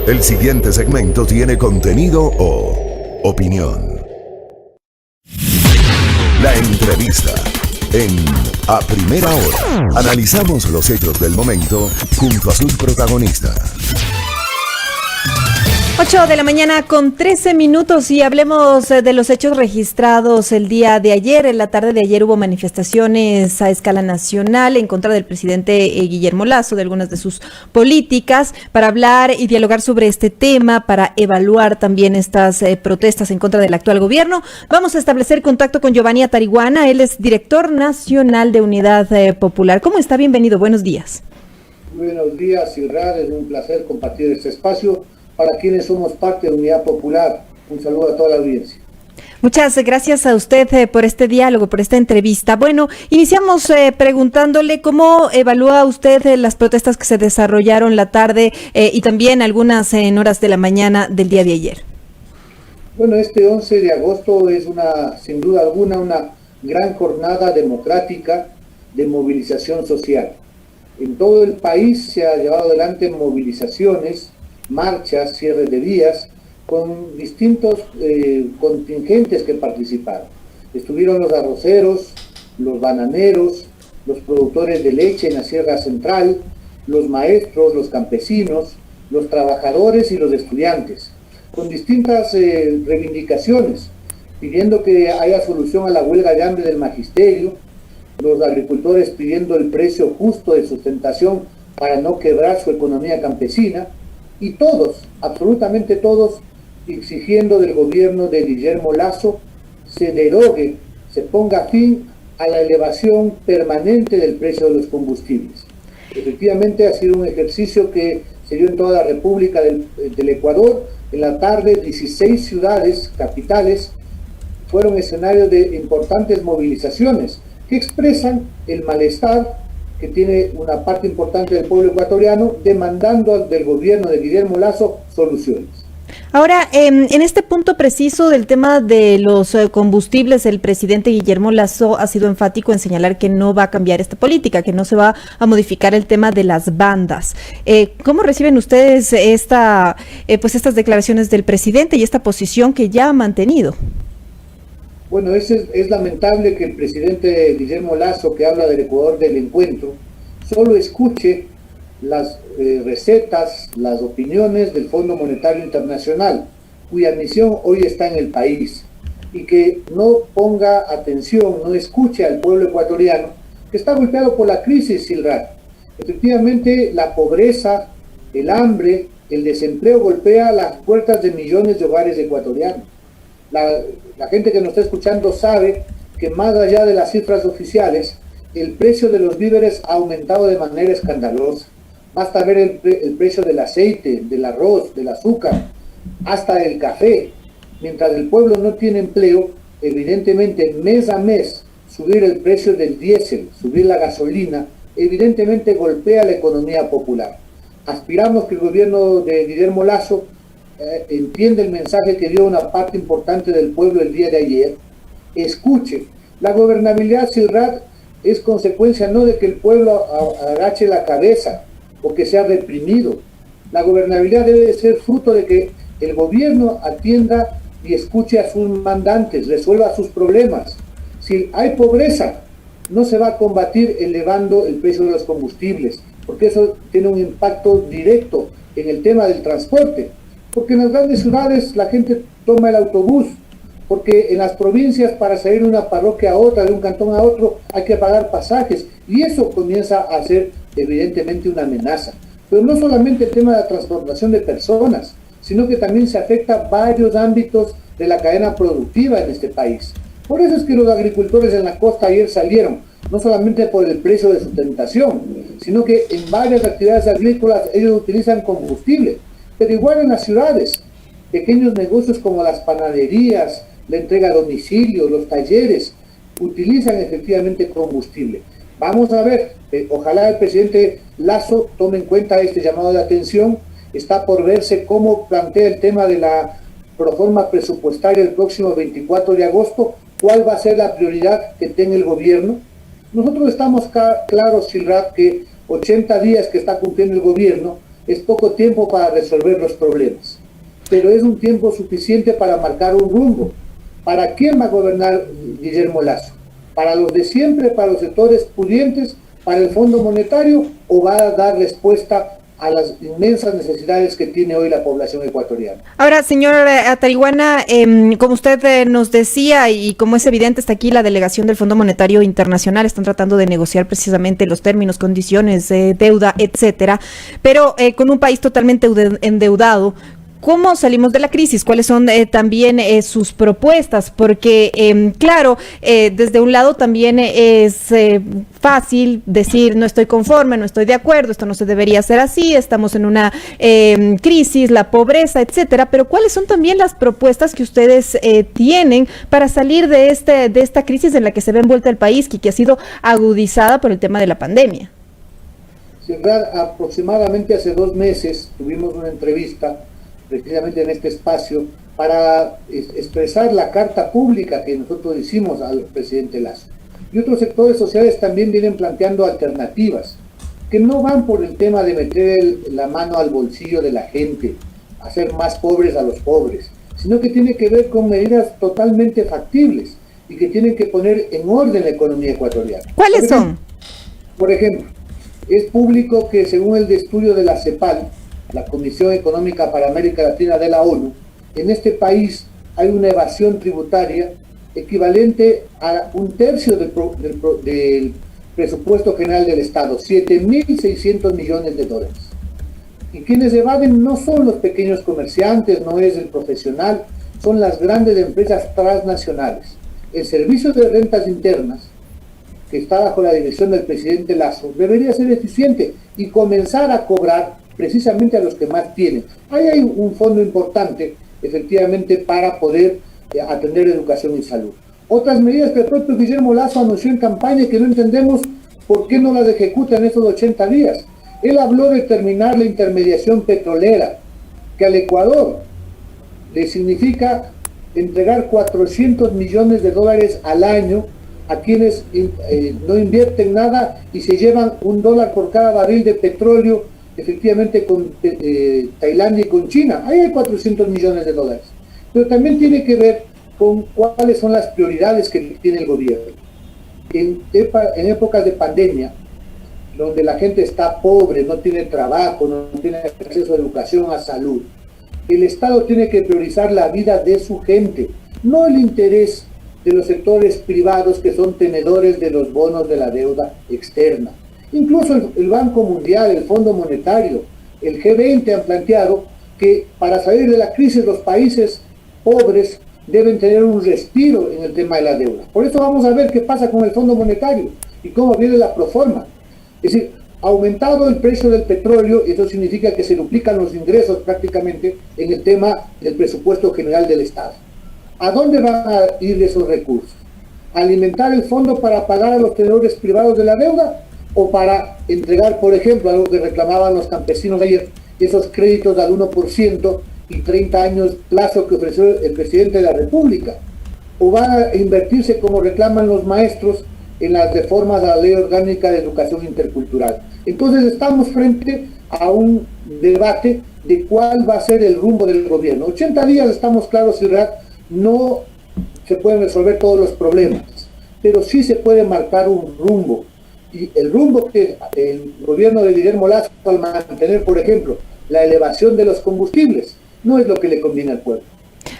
El siguiente segmento tiene contenido o opinión. La entrevista en A Primera Hora. Analizamos los hechos del momento junto a sus protagonistas. 8 de la mañana con 13 minutos y hablemos de los hechos registrados el día de ayer. En la tarde de ayer hubo manifestaciones a escala nacional en contra del presidente Guillermo Lasso, de algunas de sus políticas, para hablar y dialogar sobre este tema, para evaluar también estas protestas en contra del actual gobierno. Vamos a establecer contacto con Giovanni Atariguana, él es director nacional de Unidad Popular. ¿Cómo está? Bienvenido, buenos días. Buenos días, Irrar, es un placer compartir este espacio para quienes somos parte de Unidad Popular. Un saludo a toda la audiencia. Muchas gracias a usted por este diálogo, por esta entrevista. Bueno, iniciamos preguntándole cómo evalúa usted las protestas que se desarrollaron la tarde y también algunas en horas de la mañana del día de ayer. Bueno, este 11 de agosto es sin duda alguna, una gran jornada democrática de movilización social. En todo el país se ha llevado adelante movilizaciones, marchas, cierres de vías, con distintos contingentes que participaron. Estuvieron los arroceros, los bananeros, los productores de leche en la Sierra Central, los maestros, los campesinos, los trabajadores y los estudiantes, con distintas reivindicaciones, pidiendo que haya solución a la huelga de hambre del magisterio, los agricultores pidiendo el precio justo de sustentación para no quebrar su economía campesina, y todos, absolutamente todos, exigiendo del gobierno de Guillermo Lasso se derogue, se ponga fin a la elevación permanente del precio de los combustibles. Efectivamente ha sido un ejercicio que se dio en toda la República del Ecuador. En la tarde, 16 ciudades capitales fueron escenarios de importantes movilizaciones que expresan el malestar que tiene una parte importante del pueblo ecuatoriano, demandando del gobierno de Guillermo Lasso soluciones. Ahora, en este punto preciso del tema de los combustibles, el presidente Guillermo Lasso ha sido enfático en señalar que no va a cambiar esta política, que no se va a modificar el tema de las bandas. ¿Cómo reciben ustedes estas declaraciones del presidente y esta posición que ya ha mantenido? Bueno, es lamentable que el presidente Guillermo Lasso, que habla del Ecuador del encuentro, solo escuche las recetas, las opiniones del Fondo Monetario Internacional, cuya misión hoy está en el país, y que no ponga atención, no escuche al pueblo ecuatoriano, que está golpeado por la crisis, Silrat. Efectivamente, la pobreza, el hambre, el desempleo golpea las puertas de millones de hogares ecuatorianos. La gente que nos está escuchando sabe que más allá de las cifras oficiales, el precio de los víveres ha aumentado de manera escandalosa. Basta ver el precio del aceite, del arroz, del azúcar, hasta del café. Mientras el pueblo no tiene empleo, evidentemente mes a mes subir el precio del diésel, subir la gasolina, evidentemente golpea la economía popular. Aspiramos que el gobierno de Guillermo Lasso entiende el mensaje que dio una parte importante del pueblo el día de ayer, escuche. La gobernabilidad, Silrat, es consecuencia no de que el pueblo agache la cabeza o que sea reprimido. La gobernabilidad debe ser fruto de que el gobierno atienda y escuche a sus mandantes, resuelva sus problemas. Si hay pobreza, no se va a combatir elevando el precio de los combustibles, porque eso tiene un impacto directo en el tema del transporte. Porque en las grandes ciudades la gente toma el autobús, porque en las provincias para salir de una parroquia a otra, de un cantón a otro, hay que pagar pasajes, y eso comienza a ser evidentemente una amenaza. Pero no solamente el tema de la transportación de personas, sino que también se afecta a varios ámbitos de la cadena productiva en este país. Por eso es que los agricultores en la costa ayer salieron, no solamente por el precio de sustentación, sino que en varias actividades agrícolas ellos utilizan combustible. Pero igual en las ciudades, pequeños negocios como las panaderías, la entrega a domicilio, los talleres, utilizan efectivamente combustible. Vamos a ver, ojalá el presidente Lasso tome en cuenta este llamado de atención. Está por verse cómo plantea el tema de la proforma presupuestaria el próximo 24 de agosto, cuál va a ser la prioridad que tenga el gobierno. Nosotros estamos claros, Silrat, que 80 días que está cumpliendo el gobierno, es poco tiempo para resolver los problemas, pero es un tiempo suficiente para marcar un rumbo. ¿Para quién va a gobernar Guillermo Lasso? ¿Para los de siempre, para los sectores pudientes, para el Fondo Monetario, o va a dar respuesta a las inmensas necesidades que tiene hoy la población ecuatoriana? Ahora, señor Atarihuana, como usted nos decía, y como es evidente, está aquí la delegación del Fondo Monetario Internacional, están tratando de negociar precisamente los términos, condiciones, deuda, etcétera, pero con un país totalmente endeudado. ¿Cómo salimos de la crisis? ¿Cuáles son también sus propuestas? Porque, claro, desde un lado también es fácil decir no estoy conforme, no estoy de acuerdo, esto no se debería hacer así, estamos en una crisis, la pobreza, etcétera, pero ¿cuáles son también las propuestas que ustedes tienen para salir de esta crisis en la que se ve envuelta el país y que ha sido agudizada por el tema de la pandemia? Aproximadamente hace 2 meses tuvimos una entrevista precisamente en este espacio para expresar la carta pública que nosotros hicimos al presidente Lasso. Y otros sectores sociales también vienen planteando alternativas que no van por el tema de meter la mano al bolsillo de la gente, hacer más pobres a los pobres, sino que tiene que ver con medidas totalmente factibles y que tienen que poner en orden la economía ecuatoriana. ¿Cuáles son? Por ejemplo, es público que según el estudio de la CEPAL, la Comisión Económica para América Latina de la ONU, en este país hay una evasión tributaria equivalente a 1/3 del presupuesto general del Estado, 7.600 millones de dólares. Y quienes evaden no son los pequeños comerciantes, no es el profesional, son las grandes empresas transnacionales. El Servicio de Rentas Internas, que está bajo la dirección del presidente Lasso, debería ser eficiente y comenzar a cobrar precisamente a los que más tienen. Ahí hay un fondo importante, efectivamente, para poder atender educación y salud. Otras medidas que el propio Guillermo Lasso anunció en campaña y que no entendemos por qué no las ejecuta en estos 80 días. Él habló de terminar la intermediación petrolera, que al Ecuador le significa entregar 400 millones de dólares al año a quienes no invierten nada y se llevan $1 por cada barril de petróleo, efectivamente con Tailandia y con China. Ahí hay 400 millones de dólares. Pero también tiene que ver con cuáles son las prioridades que tiene el gobierno. En épocas de pandemia, donde la gente está pobre, no tiene trabajo, no tiene acceso a educación, a salud, el Estado tiene que priorizar la vida de su gente, no el interés de los sectores privados que son tenedores de los bonos de la deuda externa. Incluso el Banco Mundial, el Fondo Monetario, el G20 han planteado que para salir de la crisis los países pobres deben tener un respiro en el tema de la deuda. Por eso vamos a ver qué pasa con el Fondo Monetario y cómo viene la proforma. Es decir, ha aumentado el precio del petróleo y eso significa que se duplican los ingresos prácticamente en el tema del presupuesto general del Estado. ¿A dónde van a ir esos recursos? ¿Alimentar el fondo para pagar a los tenedores privados de la deuda? ¿O para entregar, por ejemplo, algo que reclamaban los campesinos ayer, esos créditos al 1% y 30 años plazo que ofreció el presidente de la República? ¿O van a invertirse, como reclaman los maestros, en las reformas a la Ley Orgánica de Educación Intercultural? Entonces estamos frente a un debate de cuál va a ser el rumbo del gobierno. 80 días estamos claros, Irak, no se pueden resolver todos los problemas, pero sí se puede marcar un rumbo. Y el rumbo que el gobierno de Guillermo Lasso, al mantener, por ejemplo, la elevación de los combustibles, no es lo que le conviene al pueblo.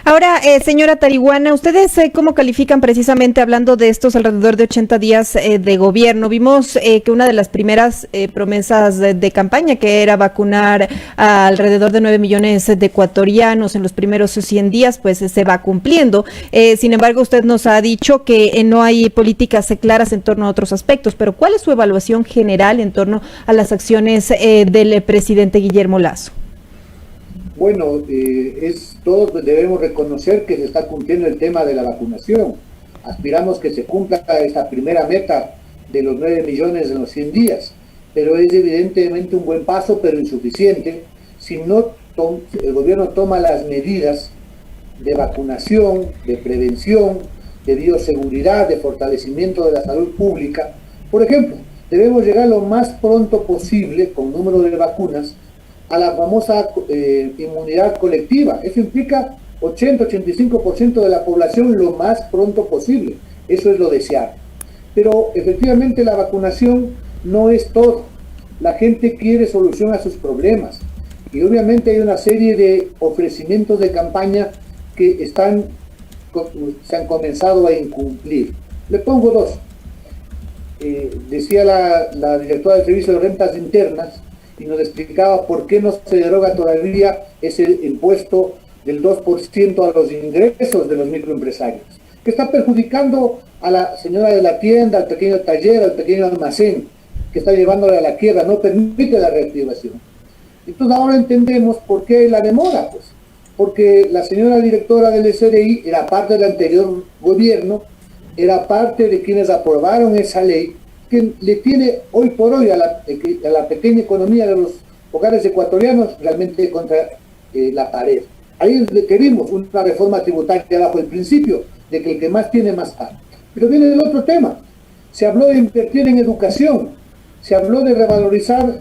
Ahora, señora Atarihuana, ¿ustedes cómo califican precisamente hablando de estos alrededor de 80 días de gobierno? Vimos que una de las primeras promesas de campaña, que era vacunar a alrededor de 9 millones de ecuatorianos en los primeros 100 días, pues se va cumpliendo. Sin embargo, usted nos ha dicho que no hay políticas claras en torno a otros aspectos, pero ¿cuál es su evaluación general en torno a las acciones del presidente Guillermo Lasso? Bueno, todos debemos reconocer que se está cumpliendo el tema de la vacunación. Aspiramos que se cumpla esta primera meta de los 9 millones en los 100 días, pero es evidentemente un buen paso, pero insuficiente, si no el gobierno toma las medidas de vacunación, de prevención, de bioseguridad, de fortalecimiento de la salud pública. Por ejemplo, debemos llegar lo más pronto posible, con número de vacunas, a la famosa inmunidad colectiva. Eso implica 80-85% de la población lo más pronto posible. Eso es lo deseable. Pero efectivamente la vacunación no es todo. La gente quiere solución a sus problemas. Y obviamente hay una serie de ofrecimientos de campaña que se han comenzado a incumplir. Le pongo dos. Decía la directora del Servicio de Rentas Internas y nos explicaba por qué no se deroga todavía ese impuesto del 2% a los ingresos de los microempresarios, que está perjudicando a la señora de la tienda, al pequeño taller, al pequeño almacén, que está llevándole a la quiebra, no permite la reactivación. Entonces ahora entendemos por qué la demora, pues, porque la señora directora del SRI era parte del anterior gobierno, era parte de quienes aprobaron esa ley, que le tiene hoy por hoy a la pequeña economía de los hogares ecuatorianos realmente contra la pared. Ahí requerimos una reforma tributaria bajo el principio de que el que más tiene, más paga. Pero viene el otro tema. Se habló de invertir en educación, se habló de revalorizar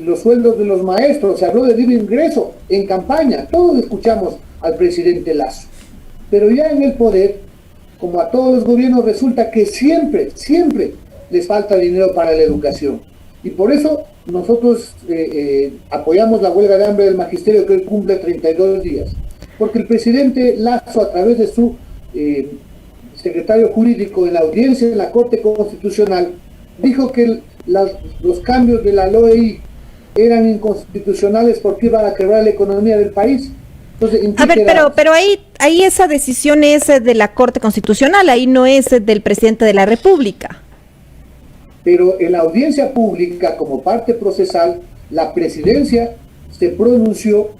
los sueldos de los maestros, se habló de libre ingreso en campaña. Todos escuchamos al presidente Lasso. Pero ya en el poder, como a todos los gobiernos, resulta que siempre les falta dinero para la educación. Y por eso nosotros apoyamos la huelga de hambre del magisterio, que hoy cumple 32 días. Porque el presidente Lasso, a través de su secretario jurídico en la audiencia de la Corte Constitucional, dijo que los cambios de la LOEI eran inconstitucionales porque iban a quebrar la economía del país. Entonces, a ver, pero ahí esa decisión es de la Corte Constitucional, ahí no es del presidente de la República. Pero en la audiencia pública, como parte procesal, la presidencia se pronunció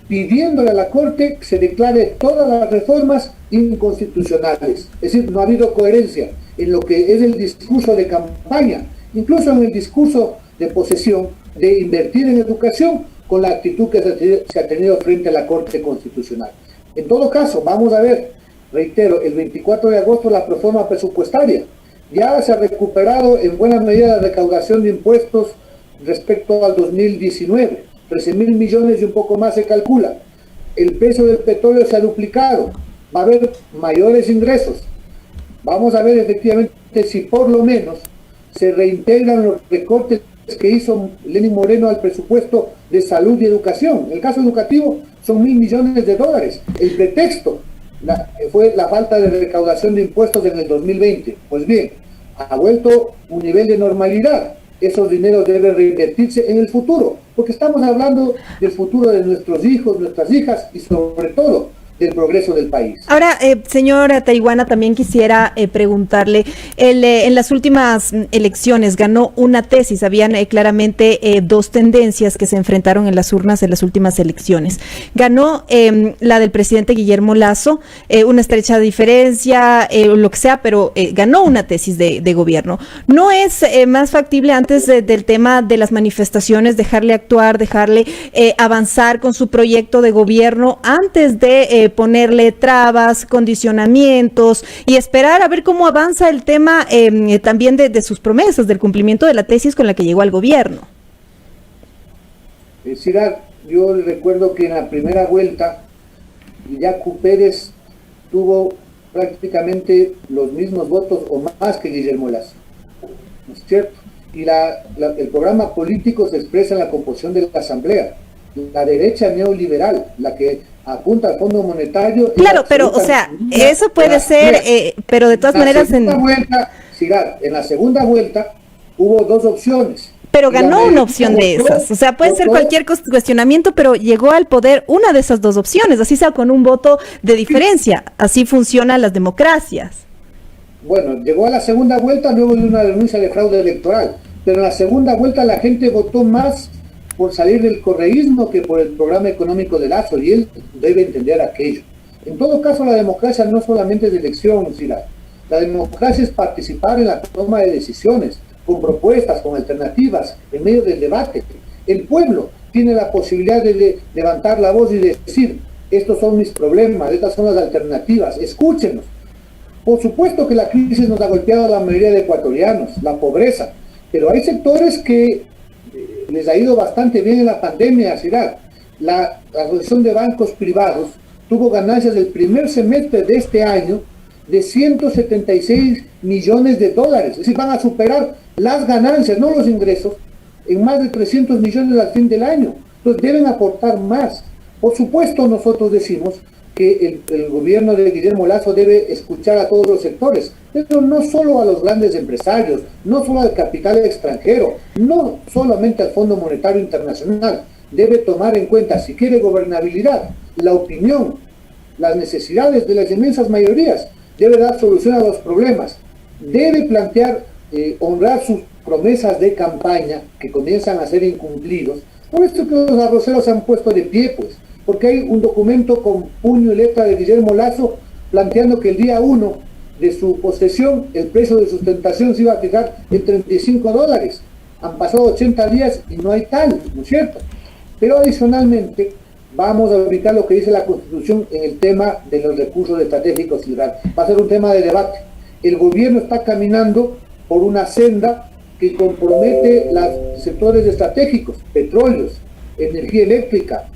pidiéndole a la Corte que se declare todas las reformas inconstitucionales. Es decir, no ha habido coherencia en lo que es el discurso de campaña, incluso en el discurso de posesión, de invertir en educación, con la actitud que se ha tenido frente a la Corte Constitucional. En todo caso, vamos a ver, reitero, el 24 de agosto la reforma presupuestaria. Ya se ha recuperado en buena medida la recaudación de impuestos respecto al 2019. 13.000 millones y un poco más se calcula. El precio del petróleo se ha duplicado. Va a haber mayores ingresos. Vamos a ver efectivamente si por lo menos se reintegran los recortes que hizo Lenín Moreno al presupuesto de salud y educación. En el caso educativo son $1.000 millones. El pretexto fue la falta de recaudación de impuestos en el 2020. Pues bien, ha vuelto un nivel de normalidad. Esos dineros deben reinvertirse en el futuro, porque estamos hablando del futuro de nuestros hijos, nuestras hijas y sobre todo del progreso del país. Ahora, señora Taihuana, también quisiera preguntarle, en las últimas elecciones ganó una tesis, habían claramente dos tendencias que se enfrentaron en las urnas en las últimas elecciones. Ganó la del presidente Guillermo Lasso, una estrecha diferencia, lo que sea, pero ganó una tesis de gobierno. ¿No es más factible antes del tema de las manifestaciones dejarle actuar, dejarle avanzar con su proyecto de gobierno antes de ponerle trabas, condicionamientos y esperar a ver cómo avanza el tema también de sus promesas, del cumplimiento de la tesis con la que llegó al gobierno? Ciudad, yo recuerdo que en la primera vuelta Yacu Pérez tuvo prácticamente los mismos votos o más que Guillermo Lasso, ¿no es cierto? Y el programa político se expresa en la composición de la Asamblea. La derecha neoliberal, la que apunta al Fondo Monetario. Claro, pero, o sea, eso puede ser, pero de todas maneras... En la segunda vuelta hubo dos opciones. Pero ganó una opción de esas, o sea, puede ser cualquier cuestionamiento, pero llegó al poder una de esas dos opciones, así sea con un voto de diferencia, así funcionan las democracias. Bueno, llegó a la segunda vuelta luego de una denuncia de fraude electoral, pero en la segunda vuelta la gente votó más por salir del correísmo que por el programa económico de Lasso, y él debe entender aquello. En todo caso, la democracia no solamente es de elección, Ciudad. La democracia es participar en la toma de decisiones, con propuestas, con alternativas, en medio del debate. El pueblo tiene la posibilidad de levantar la voz y decir, estos son mis problemas, estas son las alternativas, escúchenos. Por supuesto que la crisis nos ha golpeado a la mayoría de ecuatorianos, la pobreza, pero hay sectores que les ha ido bastante bien en la pandemia, Ciudad. La Asociación de Bancos Privados tuvo ganancias del primer semestre de este año de 176 millones de dólares. Es decir, van a superar las ganancias, no los ingresos, en más de 300 millones al fin del año. Entonces deben aportar más. Por supuesto, nosotros decimos que el gobierno de Guillermo Lasso debe escuchar a todos los sectores, pero no solo a los grandes empresarios, no solo al capital extranjero, no solamente al Fondo Monetario Internacional. Debe tomar en cuenta, si quiere gobernabilidad, la opinión, las necesidades de las inmensas mayorías. Debe dar solución a los problemas. Debe plantear, honrar sus promesas de campaña que comienzan a ser incumplidos. Por esto que los arroceros se han puesto de pie, pues, porque hay un documento con puño y letra de Guillermo Lasso planteando que el día 1 de su posesión el precio de sustentación se iba a fijar en $35. Han pasado 80 días y no hay tal, ¿no es cierto? Pero adicionalmente vamos a ubicar lo que dice la Constitución en el tema de los recursos estratégicos y va a ser un tema de debate. El gobierno está caminando por una senda que compromete los sectores estratégicos, petróleos, energía eléctrica,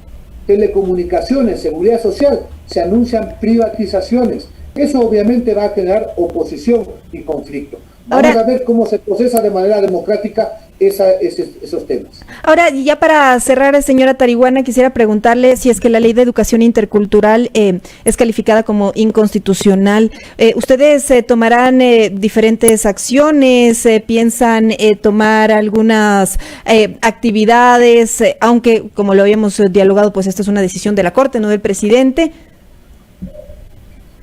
telecomunicaciones, seguridad social. Se anuncian privatizaciones. Eso obviamente va a generar oposición y conflicto. Vamos a ver cómo se procesa de manera democrática esos temas. Ahora, ya para cerrar, señora Tarihuana, quisiera preguntarle si es que la Ley de Educación Intercultural es calificada como inconstitucional. ¿Ustedes tomarán diferentes acciones? ¿Piensan tomar algunas actividades? Aunque, como lo habíamos dialogado, pues esta es una decisión de la Corte, no del presidente.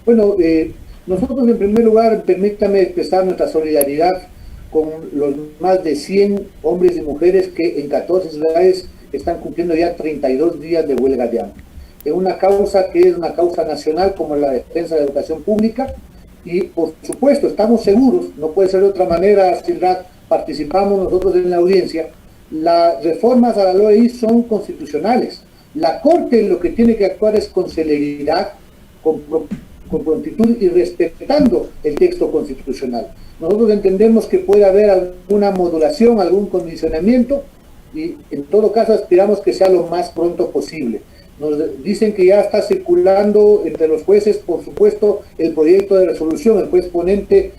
Bueno, nosotros en primer lugar, permítame expresar nuestra solidaridad con los más de 100 hombres y mujeres que en 14 ciudades están cumpliendo ya 32 días de huelga de hambre. Es una causa que es una causa nacional como la defensa de la educación pública y por supuesto estamos seguros, no puede ser de otra manera, Silrat, participamos nosotros en la audiencia, las reformas a la ley son constitucionales. La Corte lo que tiene que actuar es con celeridad, con prontitud y respetando el texto constitucional. Nosotros entendemos que puede haber alguna modulación, algún condicionamiento y en todo caso aspiramos que sea lo más pronto posible. Nos dicen que ya está circulando entre los jueces, por supuesto, el proyecto de resolución, el juez ponente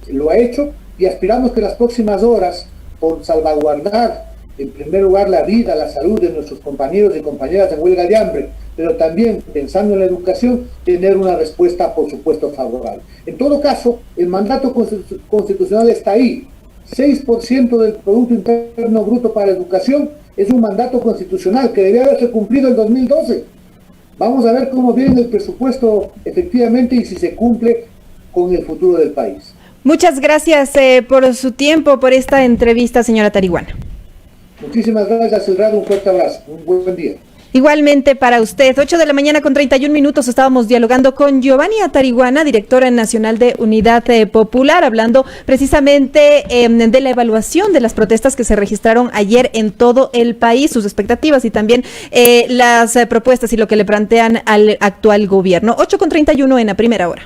lo ha hecho y aspiramos que las próximas horas, por salvaguardar en primer lugar la vida, la salud de nuestros compañeros y compañeras en huelga de hambre, pero también pensando en la educación, tener una respuesta, por supuesto, favorable. En todo caso, el mandato constitucional está ahí. 6% del Producto Interno Bruto para educación es un mandato constitucional que debe haberse cumplido en 2012. Vamos a ver cómo viene el presupuesto efectivamente y si se cumple con el futuro del país. Muchas gracias por su tiempo, por esta entrevista, señora Tarihuana. Muchísimas gracias, Silrado. Un fuerte abrazo. Un buen día. Igualmente para usted, 8:31 estábamos dialogando con Giovannia Tarihuana, directora nacional de Unidad Popular, hablando precisamente de la evaluación de las protestas que se registraron ayer en todo el país, sus expectativas y también las propuestas y lo que le plantean al actual gobierno. 8:31 en la primera hora.